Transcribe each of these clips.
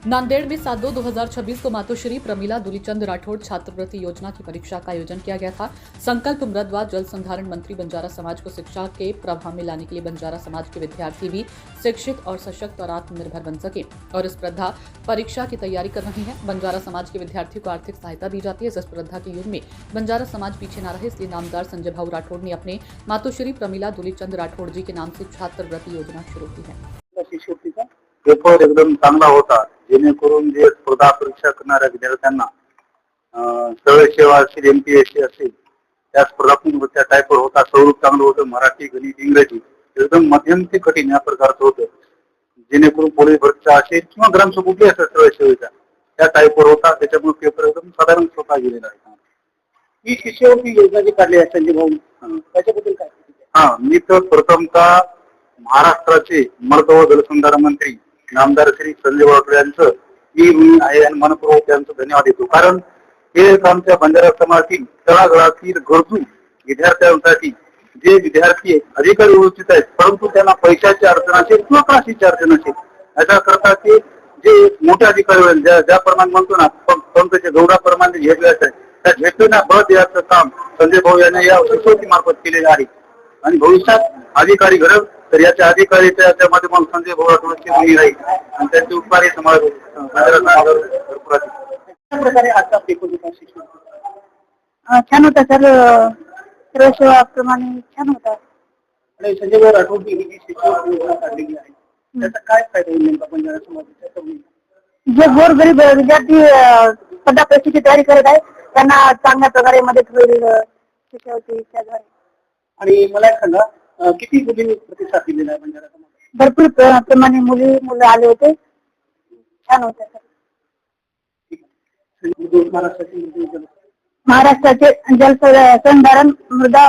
नांदेड़ में 7/2/2026 को मातोश्री प्रमिला दुलीचंद राठौड़ छात्रवृत्ति योजना की परीक्षा का आयोजन किया गया था। संकल्प मृदवा जल संधारण मंत्री बंजारा समाज को शिक्षा के प्रभाव में लाने के लिए बंजारा समाज के विद्यार्थी भी शिक्षित और सशक्त और आत्मनिर्भर बन सके और इस स्पर्धा परीक्षा की तैयारी कर रही है। बंजारा समाज के विद्यार्थियों को आर्थिक सहायता दी जाती है। इस स्पर्धा के युग में बंजारा समाज पीछे न रहे, इसलिए नामदार संजय भाऊ राठौड़ ने अपने मातोश्री प्रमिला दुलीचंद राठौड़ जी के नाम से छात्रवृत्ती योजना शुरू की है। पेपर एकदम चांगला होता, जेणेकरून जे स्पर्धा परीक्षा करणाऱ्या विद्यार्थ्यांना सरळ सेवा असेल, MPSC असेल, त्या स्पर्धात्मक त्या टाईपवर होता. स्वरूप चांगलं होतं. मराठी, गणित, इंग्रजी एकदम मध्यम ते कठीण या प्रकारचं होतं. जेणेकरून पोलीस भरतीचा असेल किंवा ग्रामसभा कुठली असेल सरळ सेवेचा त्या टाईपवर होता. त्याच्यामुळे पेपर एकदम साधारण सोपा गेलेला आहे. ही शिष्यवृत्ती योजना जी काढली आहे संजय भाऊ, त्याच्याबद्दल काय? मी तर प्रथमतः महाराष्ट्राचे मर्द व जलसंधारण मंत्री नामदार श्री संजय राठोड यांचं मी आहे आणि मनपूर्वक त्यांचं धन्यवाद देतो. कारण हे आमच्या बंजारा समाजातील तळागाळातील गरजू विद्यार्थ्यांसाठी जे विद्यार्थी अधिकारी व्यवस्थित आहेत, परंतु त्यांना पैशाची अडचण असेल किंवा काशीची अडचण असेल, याच्याकरता ते जे मोठे अधिकारी होईल, ज्याप्रमाणे म्हणतो ना पंकज गौडाप्रमाणे झेपले आहेत, त्या झेपलेला बळ द्यायचं काम संजय भाऊ यांनी या शिष्यवृत्ती मार्फत केलेलं आहे. आणि भविष्यात अधिकारी घडत तर याच्या अधिकारीच्या माध्यमातून संजय भाऊ राठोडची भूमी राहील आणि त्यांचे उत्पादन समाज भरपूर प्रकारे आजचा पेपर छान होता सर. सर्व सेवाप्रमाणे छान होता. आणि संजय भाऊ राठोड ही जी शिष्यवृत्ती योजना काढलेली आहे त्याचा काय फायदा होईल नेमका बंजारा समाजाच्या? जे गोरगरीब विद्यार्थी स्पर्धा परीक्षेची तयारी करत आहे त्यांना चांगल्या प्रकारे मदत होईल शिष्यवृत्तीच्या द्वारे. आणि मला एक सांगा, किती मुलींनी प्रतिसाद दिलेला आहे बंजारा समाज? भरपूर प्रमाणे मुलं आले होते. छान होते सर. महाराष्ट्राचे जलसंधारण मृदा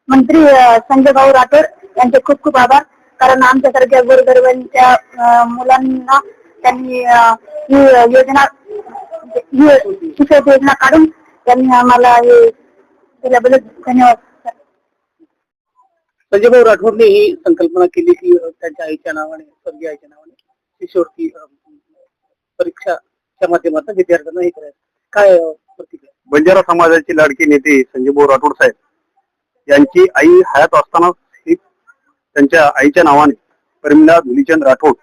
मंत्री संजय भाऊ राठोड यांचे खूप खूप आभार. कारण आमच्यासारख्या गोरगरिबांच्या मुलांना त्यांनी ही योजना शिष्यवृत्ती योजना काढून त्यांनी आम्हाला हे दिल्याबद्दल धन्यवाद. संजय भाऊ राठोडने ही संकल्पना केली की त्यांच्या आईच्या नावाने, स्वर्गीय आईच्या नावाने शिष्यवृत्ती परीक्षाच्या माध्यमातून विद्यार्थ्यांना हे करायचं. काय प्रतिक्रिया? बंजारा समाजाचे लाडके नेते संजय भाऊ राठोड साहेब यांची आई हयात असताना त्यांच्या आईच्या नावाने प्रमिला दुलीचंद राठोड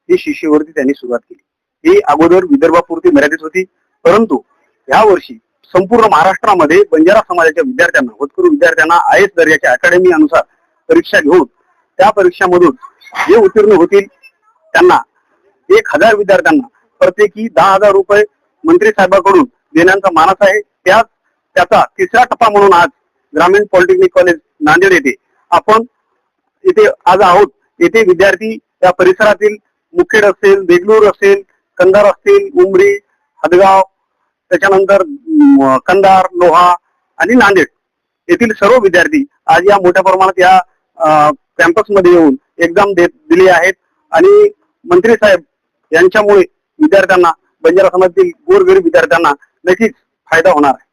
ही शिष्यवृत्ती त्यांनी सुरुवात केली. ही अगोदर विदर्भापुरती मर्यादित होती, परंतु या वर्षी संपूर्ण महाराष्ट्रामध्ये बंजारा समाजाच्या विद्यार्थ्यांना, होतकरू विद्यार्थ्यांना IAS दर्जाच्या अकॅडमी अनुसार परीक्षा घेऊन त्या परीक्षामधून जे उत्तीर्ण होतील त्यांना 1000 विद्यार्थ्यांना प्रत्येकी 10,000 रुपये मंत्री साहेबांकडून देण्याचा मानस आहे. त्याचा तिसरा टप्पा म्हणून आज ग्रामीण पॉलिटेक्निक कॉलेज नांदेड येथे आपण इथे आज आहोत. येथे विद्यार्थी त्या परिसरातील मुखेड असेल, देगलूर असेल, कंधार असतील, उमरी, हदगाव, त्याच्यानंतर कंधार, लोहा आणि नांदेड येथील सर्व विद्यार्थी आज या मोठ्या प्रमाणात या कॅम्पस मध्ये येऊन एक्झाम दिले आहेत. आणि मंत्री साहेब यांच्यामुळे विद्यार्थ्यांना, बंजारा समाजातील गोरगरीब विद्यार्थ्यांना नक्कीच फायदा होणार आहे.